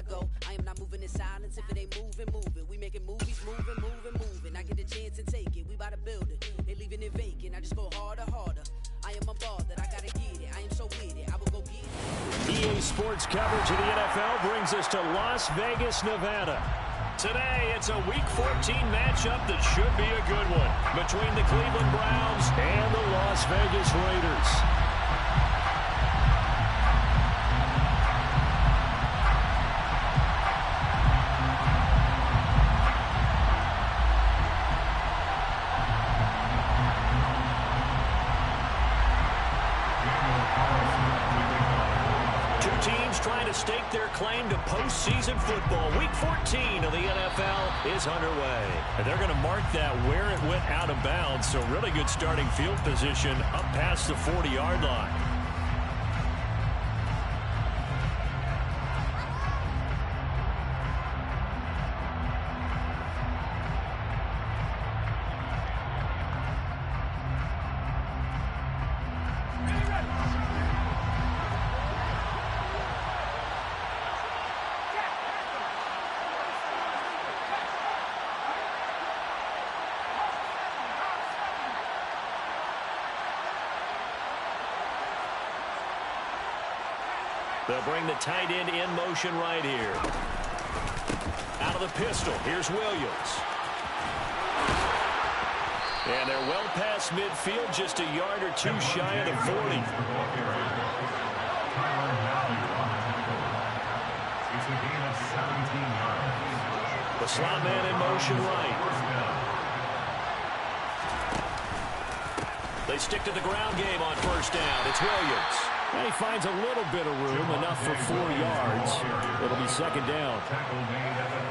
I go. I am not moving in silence. If it ain't moving, move it. We making movies, moving. I get a chance and take it. We bout to build it. They leaving it vacant. I just go harder. I am a ball that I gotta get it. I am so with it. I will go get it. EA Sports coverage of the NFL brings us to Las Vegas, Nevada. Today, it's a Week 14 matchup that should be a good one between the Cleveland Browns and the Las Vegas Raiders. Stake their claim to postseason football. Week 14 of the NFL is underway. And they're going to mark that where it went out of bounds. So really good starting field position up past the 40-yard line. They'll bring the tight end in motion right here. Out of the pistol, here's Williams. And they're well past midfield, just a yard or two shy of the 40. The slot man in motion right. They stick to the ground game on first down. It's Williams. And he finds a little bit of room, enough for 4 yards. It'll be second down.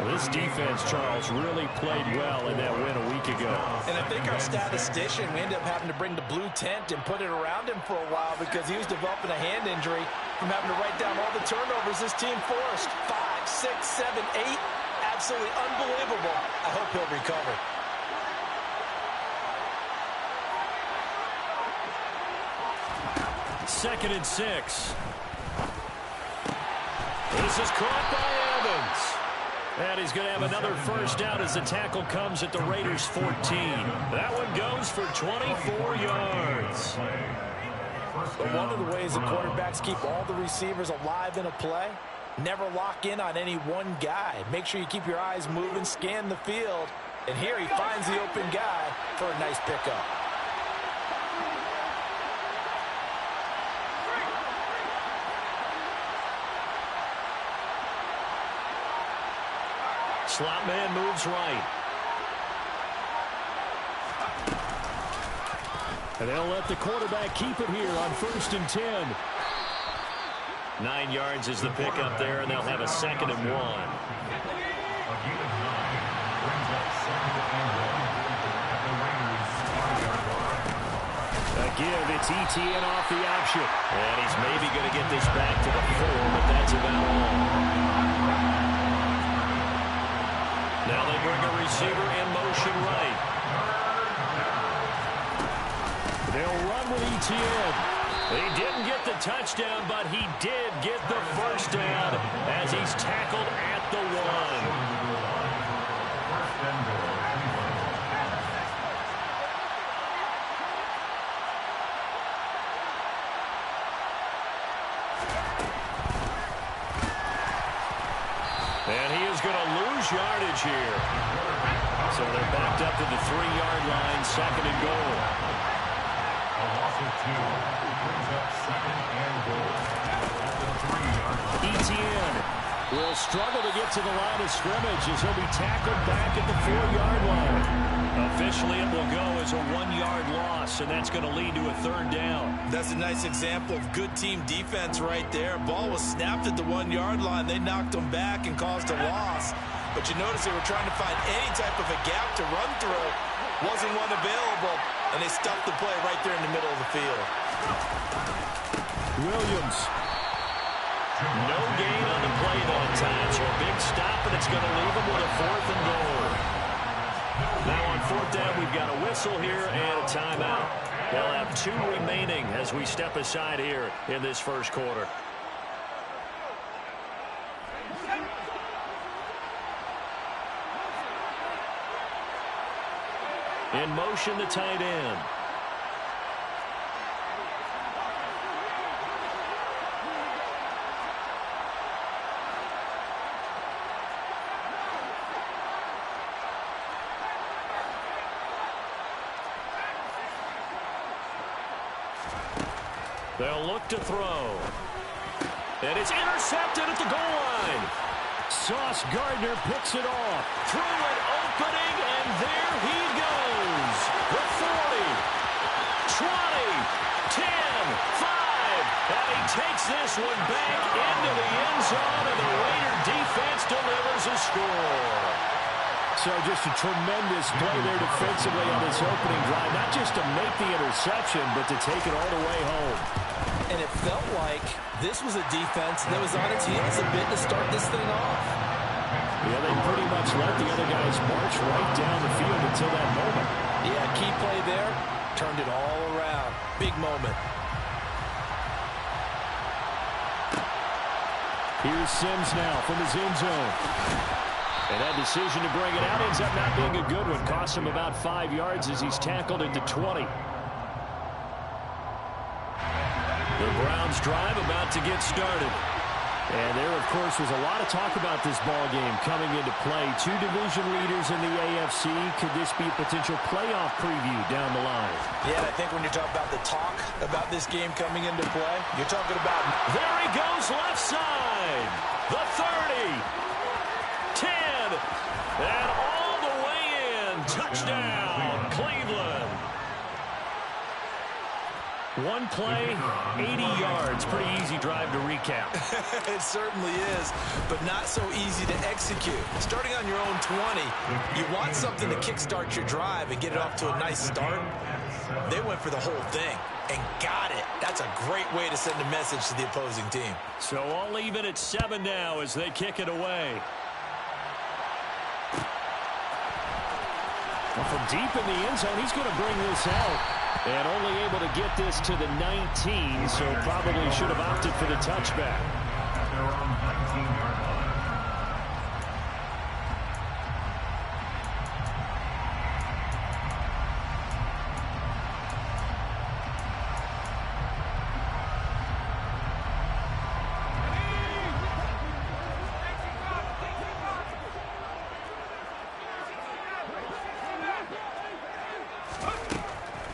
Well, this defense, Charles, really played well in that win a week ago. And I think our statistician, we ended up having to bring the blue tent and put it around him for a while because he was developing a hand injury from having to write down all the turnovers this team forced. 5, 6, 7, 8. Absolutely unbelievable. I hope he'll recover. Second and 6. This is caught by Evans. And he's going to have another first down as the tackle comes at the Raiders' 14. That one goes for 24 yards. But one of the ways the quarterbacks keep all the receivers alive in a play, never lock in on any one guy. Make sure you keep your eyes moving, scan the field. And here he finds the open guy for a nice pickup. Slot man moves right. And they'll let the quarterback keep it here on 1st and 10. 9 yards is the pickup there, and they'll have a 2nd and 1. A give, it's ETN off the option. And he's maybe going to get this back to the 4, but that's about all. Now they bring a receiver in motion right. They'll run with ETN. He didn't get the touchdown, but he did get the first down as he's tackled at the 1. And he is going to lose yardage here. So they're backed up to the 3-yard line, 2nd and goal. A loss of 2 brings up 2nd and goal at the 3-yard line. ETN will struggle to get to the line of scrimmage as he'll be tackled back at the 4-yard line. Officially, it will go as a 1-yard loss, and that's going to lead to a 3rd down. That's a nice example of good team defense right there. Ball was snapped at the 1-yard line. They knocked them back and caused a loss. But you notice they were trying to find any type of a gap to run through. Wasn't one available, and they stuffed the play right there in the middle of the field. Williams. No gain on the play that time, so a big stop, and it's going to leave them with a 4th and goal. Now on 4th down, we've got a whistle here and a timeout. They'll have 2 remaining as we step aside here in this first quarter. In motion, the tight end. They'll look to throw. And it's intercepted at the goal line. Sauce Gardner picks it off. Through an opening, and there he goes. The 40, 20, 10, 5. And he takes this one back into the end zone, and the Raider defense delivers a score. So just a tremendous play there defensively on this opening drive. Not just to make the interception, but to take it all the way home. And it felt like this was a defense that was on its heels a bit to start this thing off. Yeah, they pretty much let the other guys march right down the field until that moment. Yeah, key play there. Turned it all around. Big moment. Here's Sims now from his end zone. And that decision to bring it out ends up not being a good one. Cost him about 5 yards as he's tackled into 20. The Browns drive about to get started. And there, of course, was a lot of talk about this ball game coming into play. Two division leaders in the AFC. Could this be a potential playoff preview down the line? Yeah, and I think when you're talking about the talk about this game coming into play, you're talking about... There he goes left side. The 30. 10. And all the way in. Touchdown, Cleveland. One play, 80 yards. Pretty easy drive to recap. It certainly is, but not so easy to execute. Starting on your own 20, you want something to kickstart your drive and get it off to a nice start. They went for the whole thing and got it. That's a great way to send a message to the opposing team. So all even at 7 now as they kick it away. Well, from deep in the end zone, he's going to bring this out. And only able to get this to the 19, so probably should have opted for the touchback. They're on 19-yard line.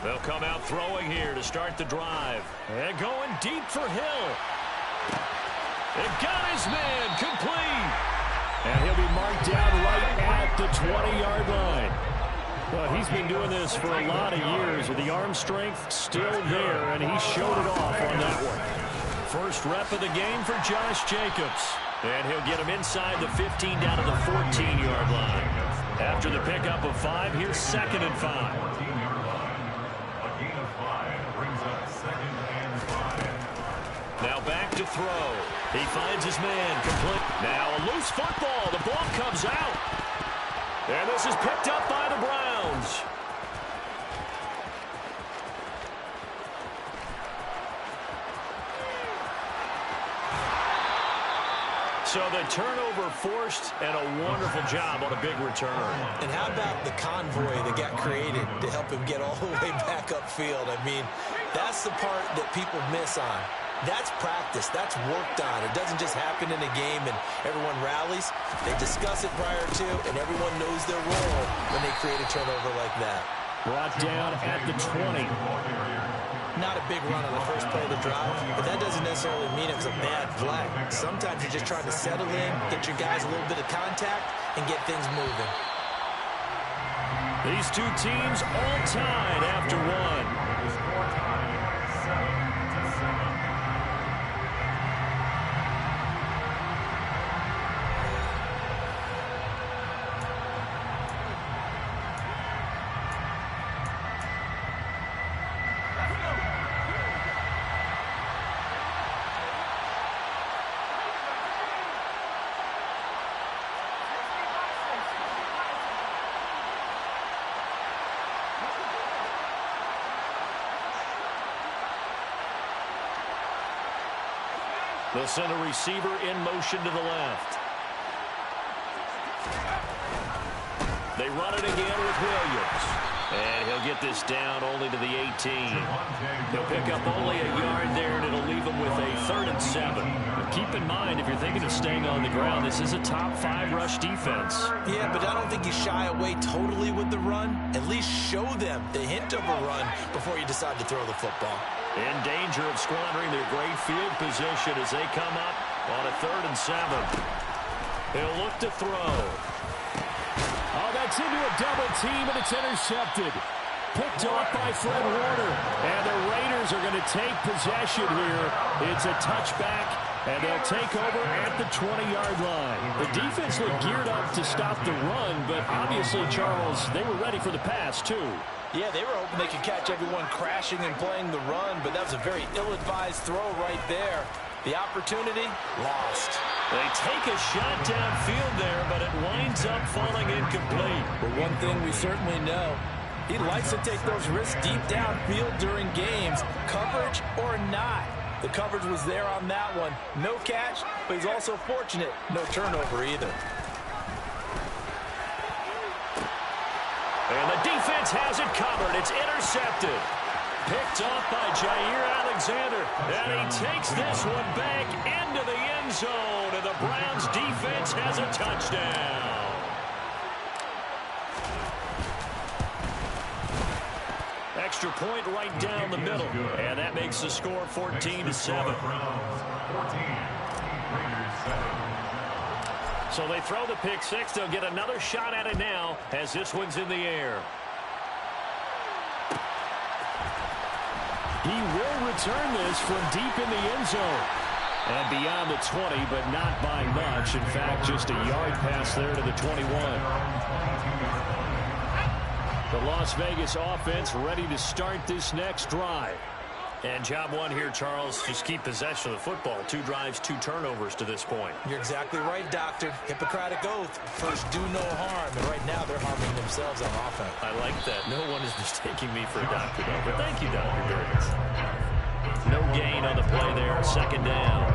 They'll come out throwing here to start the drive. And going deep for Hill. It got his man complete. And he'll be marked down right at the 20-yard line. Well, he's been doing this for a lot of years with the arm strength still there, and he showed it off on that one. First rep of the game for Josh Jacobs. And he'll get him inside the 15 down to the 14-yard line. After the pickup of 5, here's 2nd and 5. Now back to throw. He finds his man complete. Now a loose football. The ball comes out. And this is picked up by the Browns. So the turnover forced and a wonderful job on a big return. And how about the convoy that got created to help him get all the way back upfield? I mean, that's the part that people miss on. That's practice. That's worked on. It doesn't just happen in a game and everyone rallies. They discuss it prior to, and everyone knows their role when they create a turnover like that. Brought down at the 20. Not a big run on the first play of the drive, but that doesn't necessarily mean it was a bad play. Sometimes you're just trying to settle in, get your guys a little bit of contact, and get things moving. These two teams all tied after one. They'll send a receiver in motion to the left. They run it again with Williams. And he'll get this down only to the 18. He'll pick up only a yard there, and it'll leave him with a 3rd and 7. But keep in mind, if you're thinking of staying on the ground, this is a top 5 rush defense. Yeah, but I don't think you shy away totally with the run. At least show them the hint of a run before you decide to throw the football. In danger of squandering their great field position as they come up on a 3rd and 7. He'll look to throw. Oh, that's into a double team, and it's intercepted. Picked off by Fred Warner. And the Raiders are going to take possession here. It's a touchback, and they'll take over at the 20-yard line. The defense looked geared up to stop the run, but obviously, Charles, they were ready for the pass, too. Yeah, they were hoping they could catch everyone crashing and playing the run, but that was a very ill-advised throw right there. The opportunity, lost. They take a shot downfield there, but it winds up falling incomplete. But one thing we certainly know, he likes to take those risks deep downfield during games, coverage or not. The coverage was there on that one. No catch, but he's also fortunate. No turnover either. And the defense has it covered. It's intercepted. Picked off by Jair Alexander. And he takes this one back into the end zone. And the Browns defense has a touchdown. Extra point right down the middle. And that makes the score 14-7. So they throw the pick six. They'll get another shot at it now as this one's in the air. He will return this from deep in the end zone. And beyond the 20, but not by much. In fact, just a yard pass there to the 21. The Las Vegas offense ready to start this next drive. And job one here, Charles, just keep possession of the football. 2 drives, 2 turnovers to this point. You're exactly right, Doctor. Hippocratic oath. First, do no harm. And right now, they're harming themselves on offense. I like that. No one is mistaking me for a doctor, though. But thank you, Dr. Durkins. No gain on the play there. 2nd down.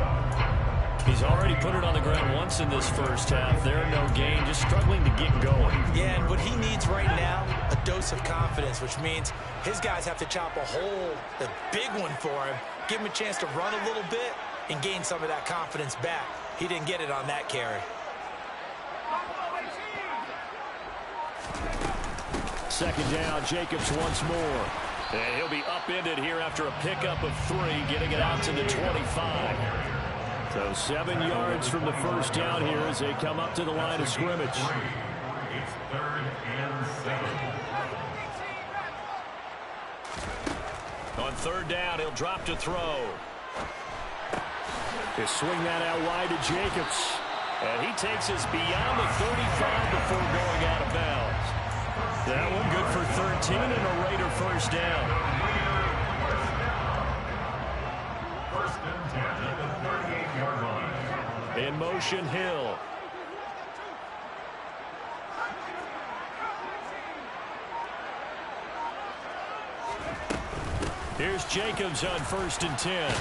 He's already put it on the ground once in this first half. There, no gain, just struggling to get going. Yeah, and what he needs right now, a dose of confidence, which means his guys have to chop a hole, a big one for him, give him a chance to run a little bit and gain some of that confidence back. He didn't get it on that carry. Second down, Jacobs once more. And he'll be upended here after a pickup of 3, getting it out to the 25. So 7 yards from the first down here as they come up to the line of scrimmage. It's 3rd and 7. On 3rd down, he'll drop to throw. They swing that out wide to Jacobs. And he takes us beyond the 35 before going out of bounds. That one good for 13 and a Raider first down. In motion, Hill. Here's Jacobs on 1st and 10.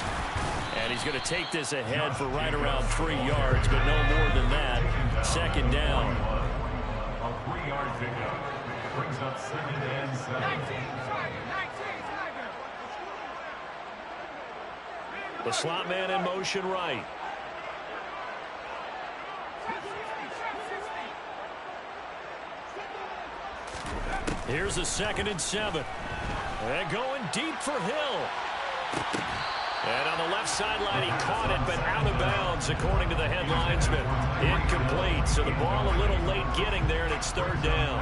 And he's going to take this ahead for right around 3 yards, but no more than that. 2nd down. A 3-yard pickup brings up 2nd and 7. The slot man in motion right. Here's a 2nd and 7. And going deep for Hill. And on the left sideline, he caught it, but out of bounds, according to the head linesman. Incomplete, so the ball a little late getting there, and it's 3rd down.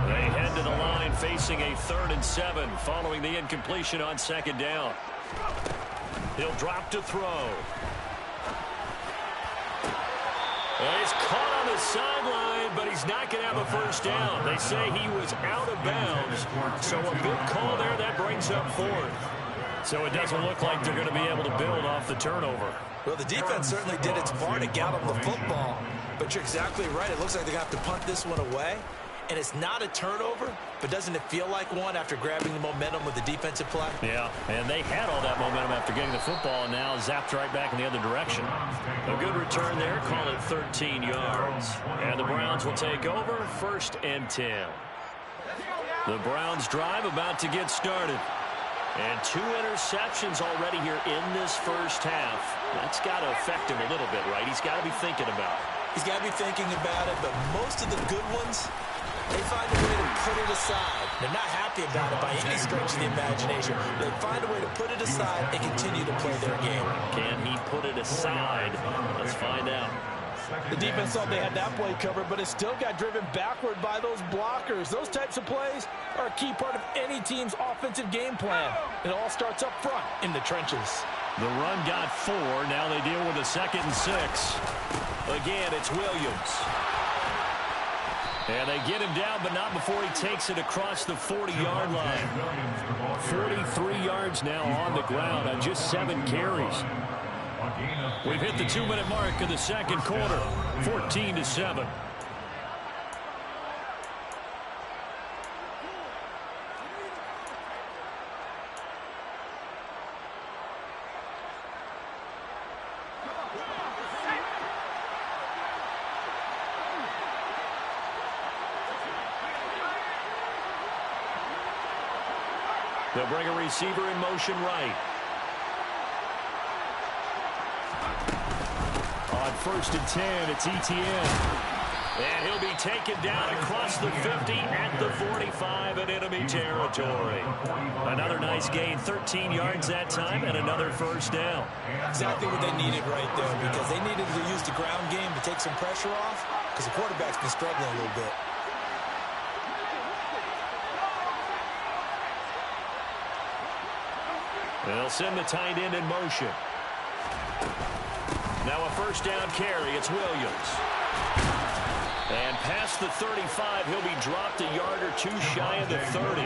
They head to the line facing a 3rd and 7, following the incompletion on 2nd down. He'll drop to throw. And he's caught on the sideline, but he's not going to have a first down. They say he was out of bounds, so a good call there. That brings up 4th. So it doesn't look like they're going to be able to build off the turnover. Well, the defense certainly did its part to gallop the football, but you're exactly right. It looks like they're going to have to punt this one away, and it's not a turnover, but doesn't it feel like one after grabbing the momentum with the defensive play? Yeah, and they had all that momentum after getting the football, and now zapped right back in the other direction. A good return there, call it 13 yards. And the Browns will take over, 1st and 10. The Browns drive about to get started. And 2 interceptions already here in this first half. That's got to affect him a little bit, right? He's got to be thinking about it. He's got to be thinking about it, but most of the good ones, they find a way to put it aside. They're not happy about it by any stretch of the imagination. They find a way to put it aside and continue to play their game. Can he put it aside? Let's find out. The defense thought they had that play covered, but it still got driven backward by those blockers. Those types of plays are a key part of any team's offensive game plan. It all starts up front in the trenches. The run got 4. Now they deal with a 2nd and 6. Again, it's Williams. And they get him down, but not before he takes it across the 40-yard line. 43 yards now on the ground on just 7 carries. We've hit the 2-minute mark of the second quarter, 14-7. They'll bring a receiver in motion right. On 1st and 10, it's Etienne. And he'll be taken down across the 50 at the 45 in enemy territory. Another nice gain, 13 yards that time, and another first down. Exactly what they needed right there, because they needed to use the ground game to take some pressure off, because the quarterback's been struggling a little bit. They'll send the tight end in motion. Now a first down carry. It's Williams. And past the 35, he'll be dropped a yard or 2 shy of the 30.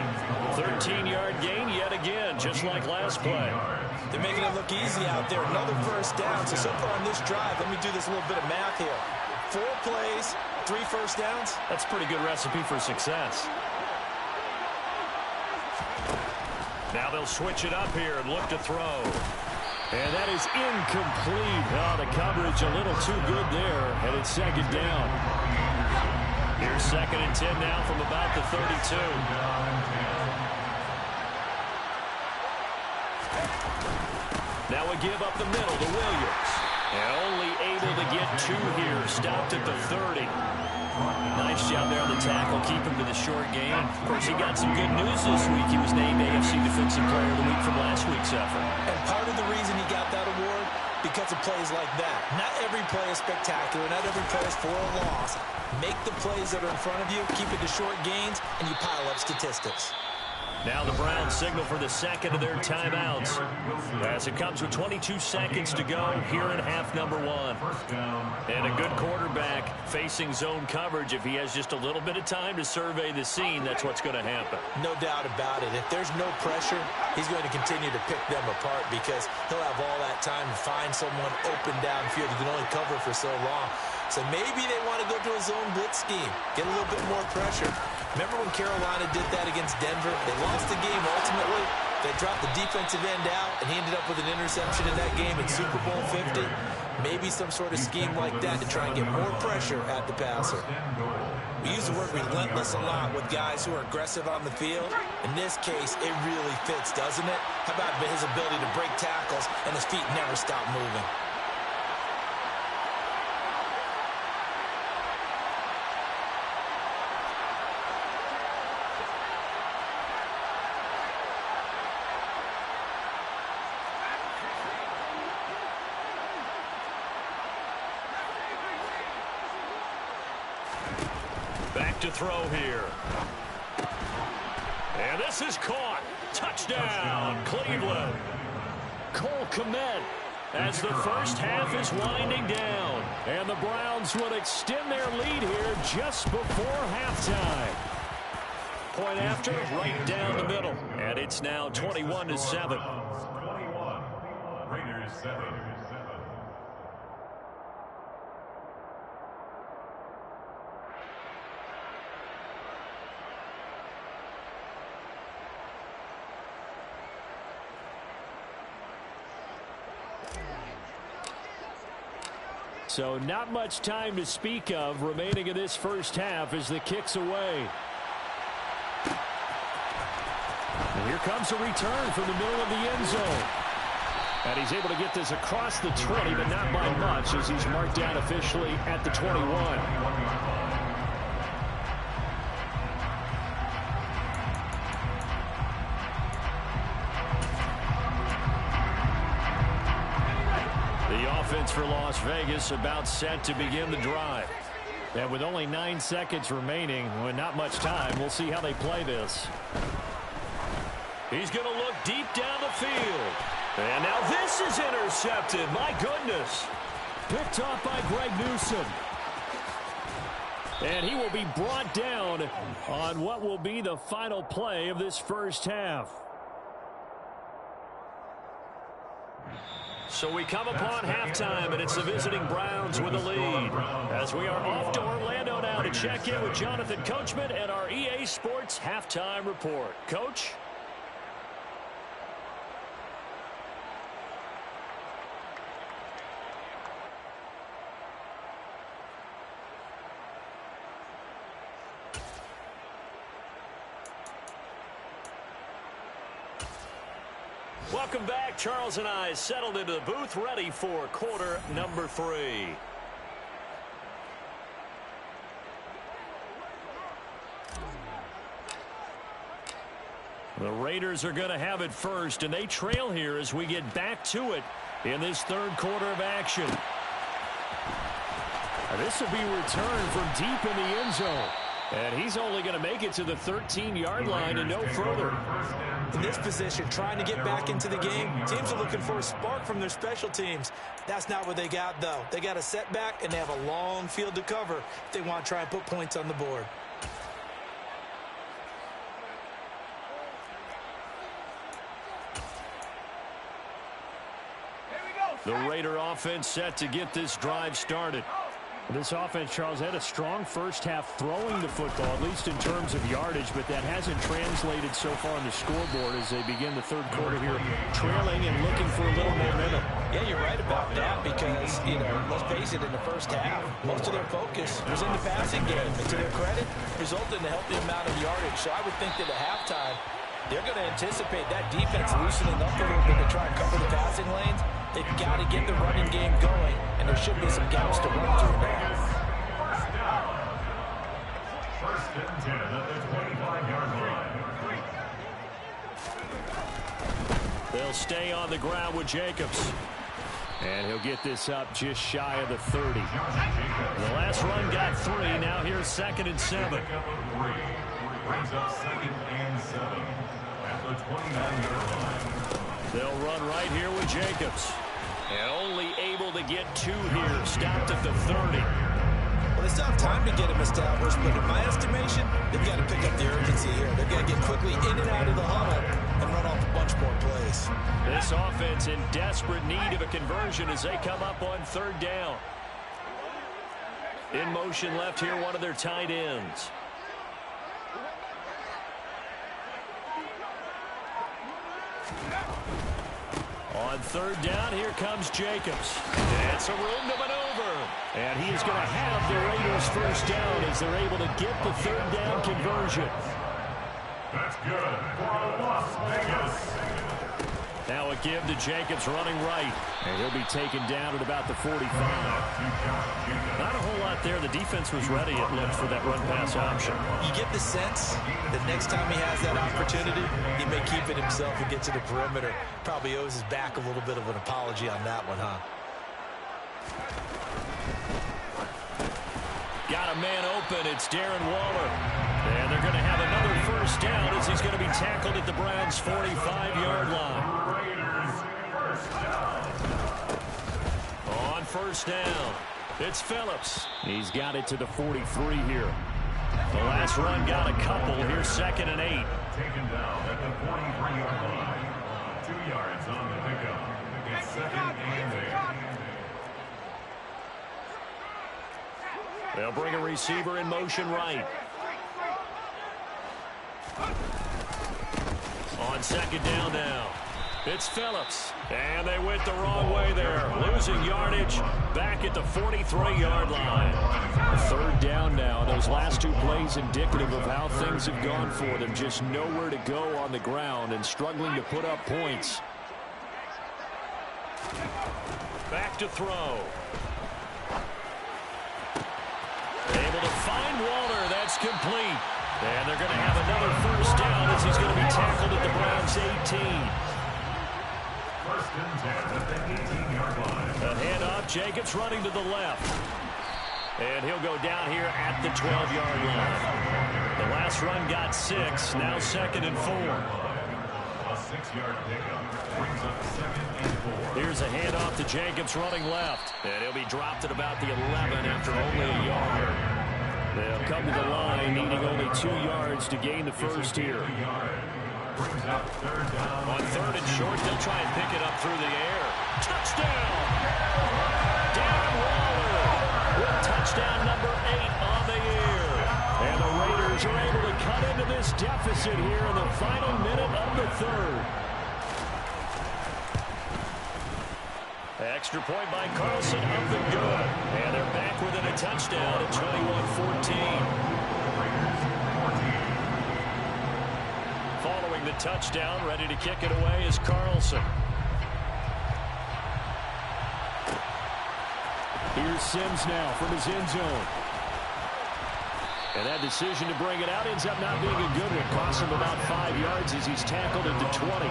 13-yard gain yet again, just like last play. They're making it look easy out there. Another first down. So far on this drive, let me do this little bit of math here. 4 plays, 3 first downs. That's a pretty good recipe for success. Now they'll switch it up here and look to throw. And that is incomplete. Oh, the coverage a little too good there, and it's 2nd down. Here's 2nd and 10 now from about the 32. Now we give up the middle to Williams. And only able to get 2 here. Stopped at the 30. Nice job there on the tackle. Keep him to the short game. Of course, he got some good news this week. He was named AFC Defensive Player of the Week from last week's effort. And part of the reason he got that award, because of plays like that. Not every play is spectacular. Not every play is for a loss. Make the plays that are in front of you, keep it to short gains, and you pile up statistics. Now the Browns signal for the 2nd of their timeouts as it comes with 22 seconds to go here in half number 1. And a good quarterback facing zone coverage. If he has just a little bit of time to survey the scene, that's what's going to happen. No doubt about it. If there's no pressure, he's going to continue to pick them apart because he'll have all that time to find someone open downfield. He can only cover for so long. So maybe they want to go to a zone blitz scheme, get a little bit more pressure. Remember when Carolina did that against Denver? They lost the game ultimately. They dropped the defensive end out, and he ended up with an interception in that game in Super Bowl 50. Maybe some sort of scheme like that to try and get more pressure at the passer. We use the word relentless a lot with guys who are aggressive on the field. In this case, it really fits, doesn't it? How about his ability to break tackles and his feet never stop moving? Back to throw here. And this is caught. Touchdown, Cleveland. Cole Kmet as the first half is winding down. And the Browns will extend their lead here just before halftime. Point after, right down the middle. And it's now 21-7. 21. Raiders 7. So not much time to speak of remaining in this first half as the kick's away. comes a return from the middle of the end zone. And he's able to get this across the 20, but not by much, as he's marked down officially at the 21. The offense for Las Vegas about set to begin the drive. And with only 9 seconds remaining, with not much time, we'll see how they play this. He's going to look deep down the field. And now this is intercepted. My goodness. Picked off by Greg Newsome. And he will be brought down on what will be the final play of this first half. So we come upon halftime, and it's the visiting Browns with the lead. As we are off to Orlando now to check in with Jonathan Coachman and our EA Sports Halftime Report. Coach? Welcome back. Charles and I settled into the booth, ready for quarter number 3. The Raiders are going to have it first, and they trail here as we get back to it in this third quarter of action. This will be returned from deep in the end zone. And he's only going to make it to the 13-yard line and no further. In this position, trying to get back into the game, teams are looking for a spark from their special teams. That's not what they got, though. They got a setback, and they have a long field to cover if they want to try and put points on the board. The Raider offense set to get this drive started. This offense, Charles, had a strong first half throwing the football, at least in terms of yardage, but that hasn't translated so far on the scoreboard as they begin the third quarter here, trailing and looking for a little momentum. Yeah, you're right about that because, let's face it, in the first half, most of their focus was in the passing game. And to their credit, resulted in a healthy amount of yardage. So I would think that at halftime, they're going to anticipate that defense loosening up a little bit to try and cover the passing lanes. They've got to get the running game going, and there should be some gaps to run through now. First and 10 at the 25-yard line. They'll stay on the ground with Jacobs. And he'll get this up just shy of the 30. The last run got 3. Now here's 2nd and 7. Brings up 2nd and 7 at the 29-yard line. They'll run right here with Jacobs. And only able to get 2 here. Stopped at the 30. Well, they still have time to get him established, but in my estimation, they've got to pick up the urgency here. They've got to get quickly in and out of the huddle and run off a bunch more plays. This offense in desperate need of a conversion as they come up on 3rd down. In motion left here, one of their tight ends. On 3rd down, here comes Jacobs. And some room to maneuver. And he is going to have the Raiders first down as they're able to get the 3rd down conversion. That's good for Las Vegas. Now a give to Jacobs running right. And he'll be taken down at about the 45. Not a whole lot there. The defense was ready, it looked, for that run-pass option. You get the sense that next time he has that opportunity, he may keep it himself and get to the perimeter. Probably owes his back a little bit of an apology on that one, huh? Got a man open. It's Darren Waller. And they're going to have another first down as he's going to be tackled at the Browns' 45-yard line. On first down, it's Phillips. He's got it to the 43 here. The last run got a couple. Here's 2nd and 8. Taken down at the 43-yard line. 2 yards on the pickup. It's 2nd and 8. They'll bring a receiver in motion right. On 2nd down now. It's Phillips. And they went the wrong way there. Losing yardage back at the 43-yard line. Third down now. Those last two plays indicative of how things have gone for them. Just nowhere to go on the ground and struggling to put up points. Back to throw. Able to find Walter. That's complete. And they're going to have another first down as he's going to be tackled at the Browns' 18. First and 10 at the 18-yard line. A handoff. Jacobs running to the left. And he'll go down here at the 12-yard line. The last run got 6. Now 2nd and 4. A 6-yard pickup brings up 2nd and 4. Here's a handoff to Jacobs running left. And he'll be dropped at about the 11 after only a yard. They'll come to the line needing only 2 yards to gain the first here. Brings up 3rd down. On 3rd and short, they'll try and pick it up through the air. Touchdown! Darren Waller with touchdown number 8 on the year. And the Raiders are able to cut into this deficit here in the final minute of the 3rd. Extra point by Carlson up and good. And they're back within a touchdown at 21-14. Following the touchdown, ready to kick it away is Carlson. Here's Sims now from his end zone. And that decision to bring it out ends up not being a good one. Costs him about 5 yards as he's tackled at the 20.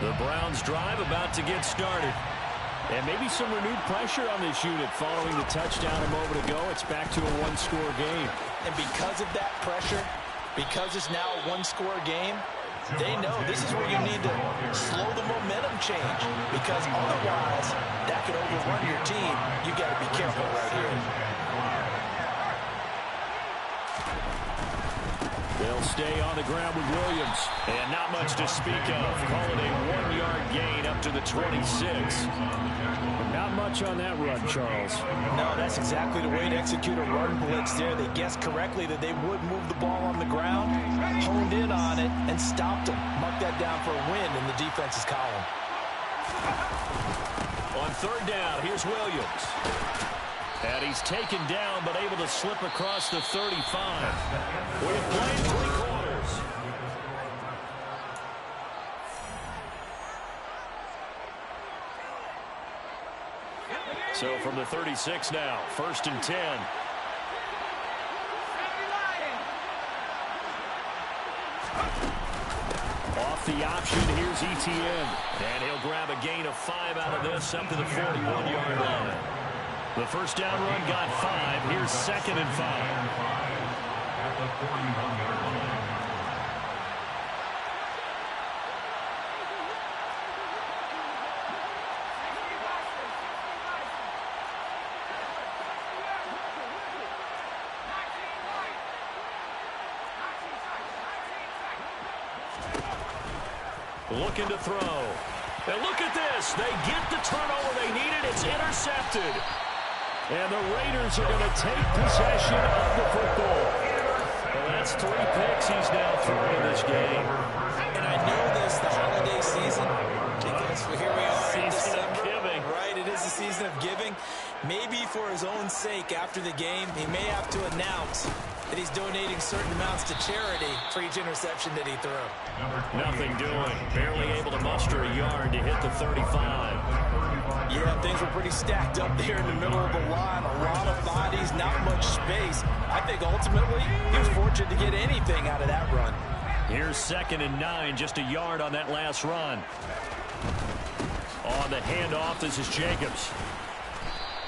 The Browns drive about to get started. And maybe some renewed pressure on this unit following the touchdown a moment ago. It's back to a one-score game. And because of that pressure, because it's now a one-score game, they know this is where you need to slow the momentum change. Because otherwise, that could overrun your team. You got to be careful right here. They'll stay on the ground with Williams. And not much to speak of. Call it a 1-yard gain up to the 26. Not much on that run, Charles. No, that's exactly the way to execute a run blitz there. They guessed correctly that they would move the ball on the ground, honed in on it, and stopped them. Mark that down for a win in the defense's column. On 3rd down, here's Williams. And he's taken down, but able to slip across the 35. We've played 3 quarters. So from the 36 now, 1st and 10. Off the option, here's Etienne. And he'll grab a gain of 5 out of this up to the 41-yard line. The first down run got 5. Here's 2nd and 5. At the 41-yard line. Looking to throw. And look at this. They get the turnover they needed. It's intercepted. And the Raiders are going to take possession of the football. Well, that's 3 picks he's now thrown in this game. And I know this, the holiday season, because here we are in Season of December. giving. Right, it is the season of giving. Maybe for his own sake after the game, he may have to announce that he's donating certain amounts to charity for each interception that he threw. Nothing doing. Barely able to muster a yard to hit the 35. Yeah, things were pretty stacked up there in the middle of the line. A lot of bodies, not much space. I think ultimately he was fortunate to get anything out of that run. Here's 2nd and 9, just a yard on that last run. On the handoff, this is Jacobs.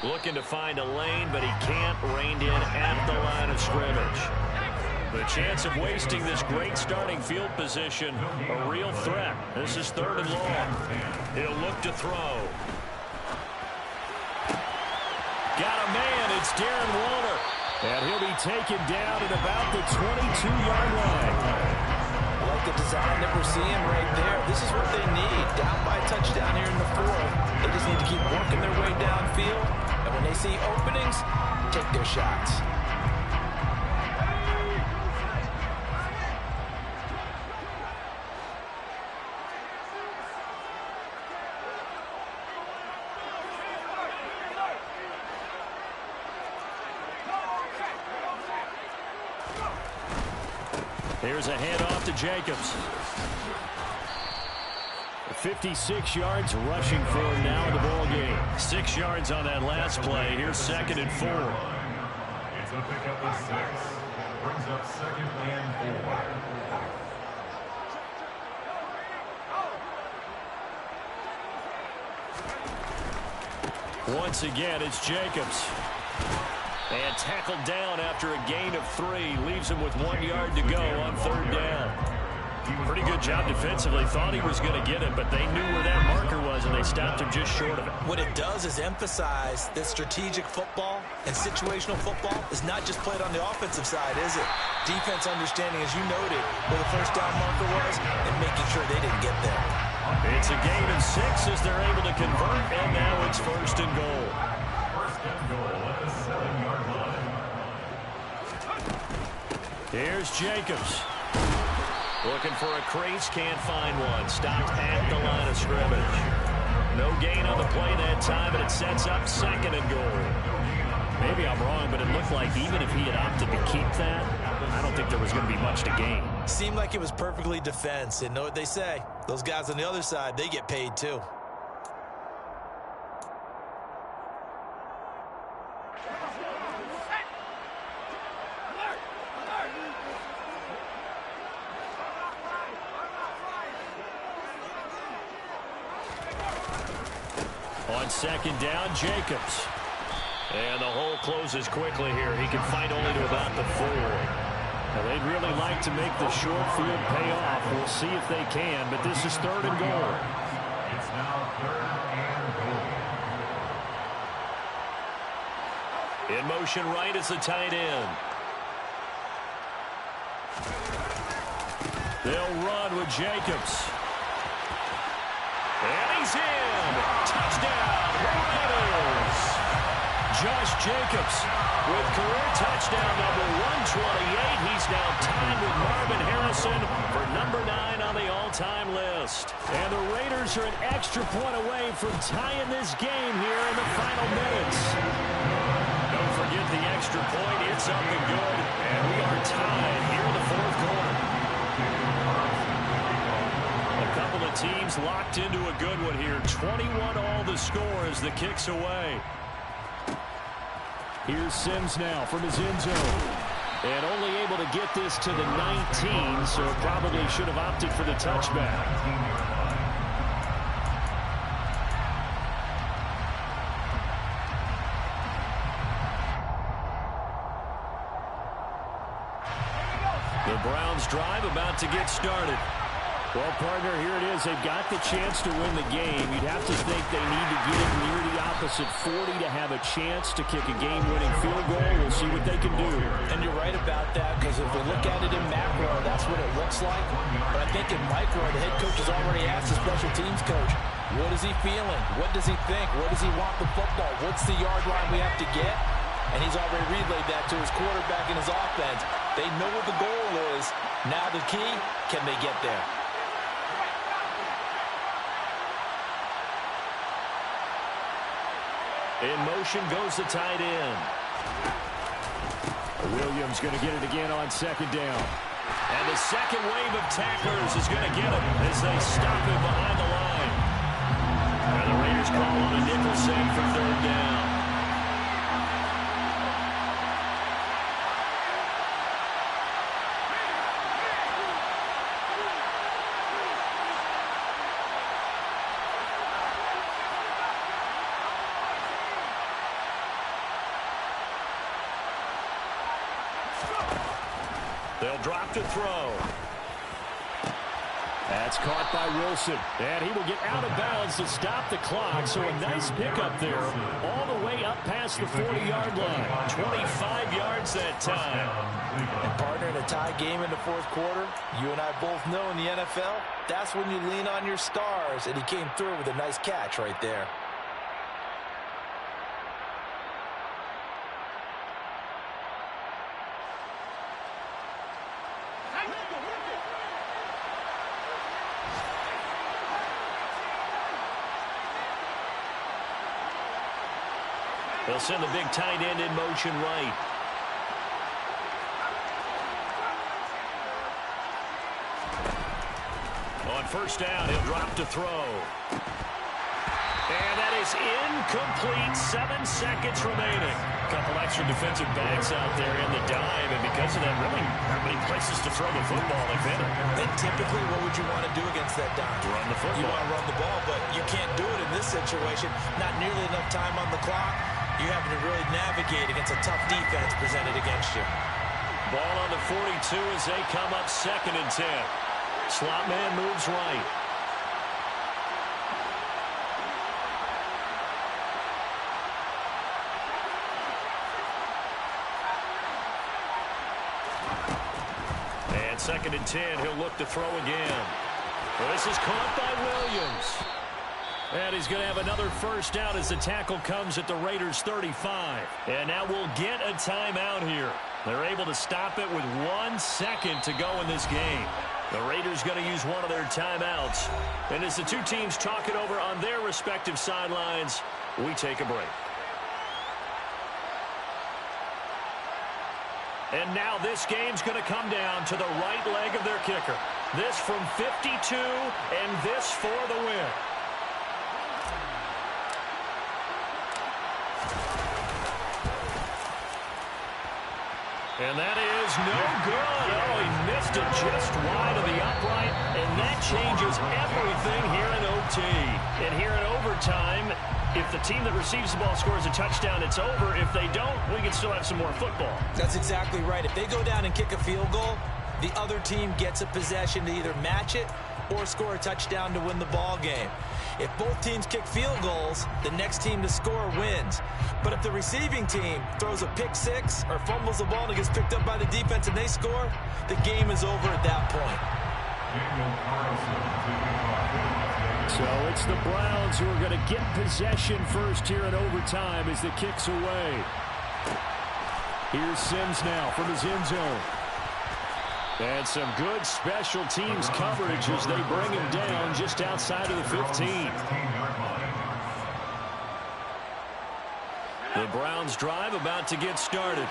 Looking to find a lane, but he can't. Reined in at the line of scrimmage. The chance of wasting this great starting field position, a real threat. This is 3rd and long. He'll look to throw. Got a man, it's Darren Waller. And he'll be taken down at about the 22-yard line. I like the design that we're seeing right there. This is what they need. Down by a touchdown here in the 4th. They just need to keep working their way downfield. And And when they see openings, take their shots. Here's a handoff to Jacobs. 56 yards rushing for him now in the ball game. 6 yards on that last play. Here's 2nd and 4. It's a pickup of 6. Brings up 2nd and 4. Once again, it's Jacobs. And tackled down after a gain of 3. Leaves him with 1 yard to go on 3rd down. Pretty good job defensively. Thought he was going to get it, but they knew where that marker was, and they stopped him just short of it. What it does is emphasize that strategic football and situational football is not just played on the offensive side, is it? Defense understanding, as you noted, where the 1st down marker was and making sure they didn't get there. It's a gain of 6 as they're able to convert, and now it's 1st and goal. 1st and goal at the 7-yard line. Here's Jacobs. Looking for a crease, can't find one. Stopped at the line of scrimmage. No gain on the play that time, and it sets up 2nd and goal. Maybe I'm wrong, but it looked like even if he had opted to keep that, I don't think there was going to be much to gain. Seemed like it was perfectly defense, and know what they say. Those guys on the other side, they get paid too. On 2nd down, Jacobs. And the hole closes quickly here. He can find only to about the 4. Now, they'd really like to make the short field pay off. We'll see if they can, but this is 3rd and goal. It's now 3rd and goal. In motion right is the tight end. They'll run with Jacobs. And he's in. Touchdown, Raiders. Josh Jacobs with career touchdown number 128. He's now tied with Marvin Harrison for number 9 on the all-time list. And the Raiders are an extra point away from tying this game here in the final minutes. Don't forget the extra point. It's up and good. And we are tied here in the 4th quarter. A couple of teams locked into a good one here. 21 all the score as the kick's away. Here's Sims now from his end zone. And only able to get this to the 19, so probably should have opted for the touchback. The Browns drive about to get started. Well, partner, here it is. They've got the chance to win the game. You'd have to think they need to get it near the opposite 40 to have a chance to kick a game-winning field goal. We'll see what they can do. And you're right about that, because if we look at it in macro, that's what it looks like. But I think in micro, the head coach has already asked the special teams coach, what is he feeling? What does he think? Where does he want the football? What's the yard line we have to get? And he's already relayed that to his quarterback and his offense. They know what the goal is. Now the key, can they get there? In motion goes the tight end. Williams going to get it again on 2nd down. And the second wave of tacklers is going to get him as they stop him behind the line. And the Raiders call on a nickel set for 3rd down. They'll drop to throw. That's caught by Wilson. And he will get out of bounds to stop the clock. So a nice pickup there all the way up past the 40-yard line. 25 yards that time. And partner, in a tie game in the 4th quarter, you and I both know in the NFL, that's when you lean on your stars. And he came through with a nice catch right there. They'll send the big tight end in motion right. On first down, he'll drop to throw. And that is incomplete. 7 seconds remaining. A couple extra defensive backs out there in the dive, and because of that, really not many places to throw the football, if any. And typically, what would you want to do against that dive? Run the football. You want to run the ball, but you can't do it in this situation. Not nearly enough time on the clock. You're having to really navigate against a tough defense presented against you. Ball on the 42 as they come up 2nd and 10. Slot man moves right. And 2nd and 10, he'll look to throw again. Well, this is caught by Williams. And he's going to have another first down as the tackle comes at the Raiders' 35. And now we'll get a timeout here. They're able to stop it with 1 second to go in this game. The Raiders going to use one of their timeouts. And as the two teams talk it over on their respective sidelines, we take a break. And now this game's going to come down to the right leg of their kicker. This from 52, and this for the win. And that is no good. Oh, he missed it just wide of the upright, and that changes everything here in OT. And here in overtime, if the team that receives the ball scores a touchdown, it's over. If they don't, we can still have some more football. That's exactly right. If they go down and kick a field goal, the other team gets a possession to either match it or score a touchdown to win the ball game. If both teams kick field goals, the next team to score wins. But if the receiving team throws a pick six or fumbles the ball and it gets picked up by the defense and they score, the game is over at that point. So it's the Browns who are going to get possession first here in overtime as the kick's away. Here's Sims now from his end zone. And some good special teams coverage as they bring him down just outside of the 15. The Browns drive about to get started.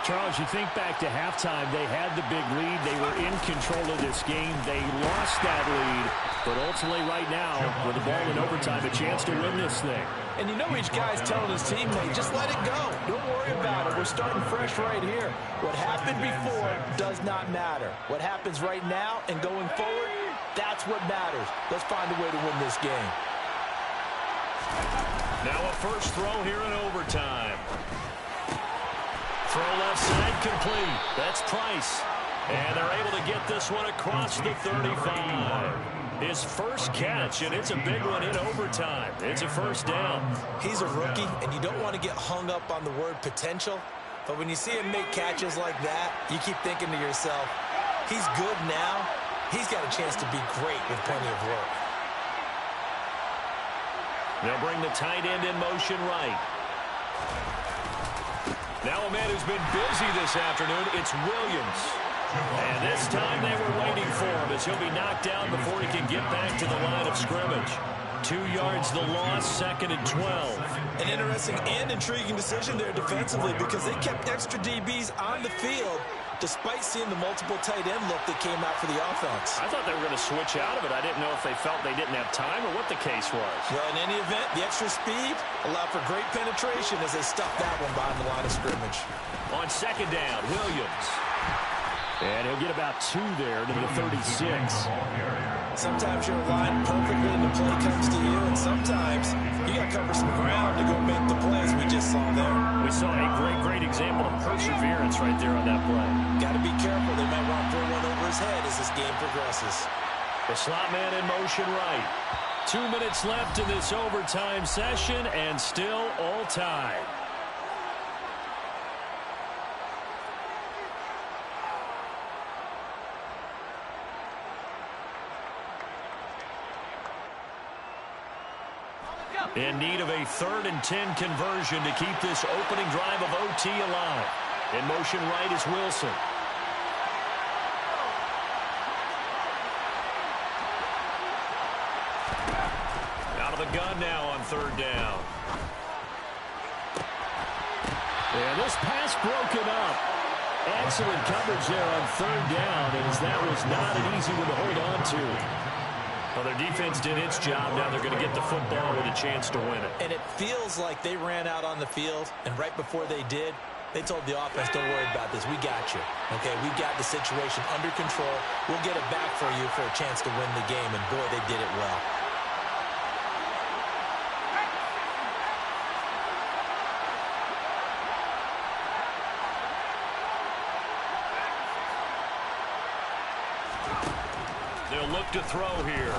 Charles, you think back to halftime, they had the big lead. They were in control of this game. They lost that lead. But ultimately right now, with the ball in overtime, a chance to win this thing. And you know each guy's telling his teammate, just let it go. Don't worry about it. We're starting fresh right here. What happened before does not matter. What happens right now and going forward, that's what matters. Let's find a way to win this game. Now a first throw here in overtime. Throw left side complete. That's Price. And they're able to get this one across the 35. His first catch, and it's a big one in overtime. It's a first down. He's a rookie, and you don't want to get hung up on the word potential. But when you see him make catches like that, you keep thinking to yourself, he's good now. He's got a chance to be great with plenty of work. They'll bring the tight end in motion right. Now a man who's been busy this afternoon, it's Williams. And this time they were waiting for him as he'll be knocked down before he can get back to the line of scrimmage. 2 yards the loss, 2nd and 12. An interesting and intriguing decision there defensively because they kept extra DBs on the field despite seeing the multiple tight end look that came out for the offense. I thought they were going to switch out of it. I didn't know if they felt they didn't have time or what the case was. Well, in any event, the extra speed allowed for great penetration as they stuffed that one behind the line of scrimmage. On 2nd down, Williams. And he'll get about 2 there to the 36. Sometimes you're aligned perfectly and the play comes to you, and sometimes you got to cover some ground to go make the plays we just saw there. We saw a great example of perseverance right there on that play. Got to be careful. They might want to throw one over his head as this game progresses. The slot man in motion right. 2 minutes left in this overtime session, and still all tied. In need of a 3rd and 10 conversion to keep this opening drive of OT alive. In motion right is Wilson. Out of the gun now on 3rd down. And this pass broken up. Excellent coverage there on third down, as that was not an easy one to hold on to. Well, their defense did its job. Now they're going to get the football with a chance to win it. And it feels like they ran out on the field, and right before they did, they told the offense, don't worry about this. We got you. Okay, we've got the situation under control. We'll get it back for you for a chance to win the game, and boy, they did it well. They'll look to throw here.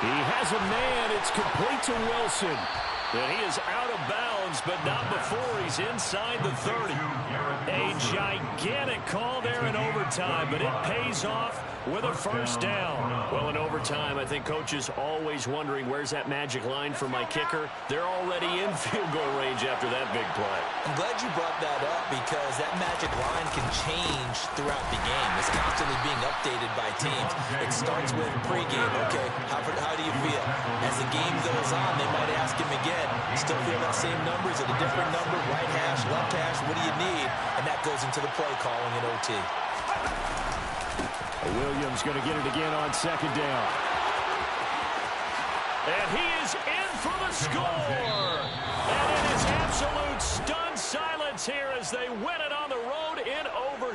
He has a man. It's complete to Wilson. And he is out of bounds, but not before he's inside the 30. A gigantic call there in overtime, but it pays off with a first down. Well, in overtime, I think Coach is always wondering, where's that magic line for my kicker? They're already in field goal range after that big play. I'm glad you brought that up because that magic line can change throughout the game. It's constantly being updated by teams. It starts with pregame. Okay, how do you feel? As the game goes on, they might ask him again. Still feel that same number? Is it a different number? Right hash, left hash? What do you need? And that goes into the play calling in OT. Williams going to get it again on second down. And he is in for the score. And it is absolute stunned silence here as they win it on the road in OT.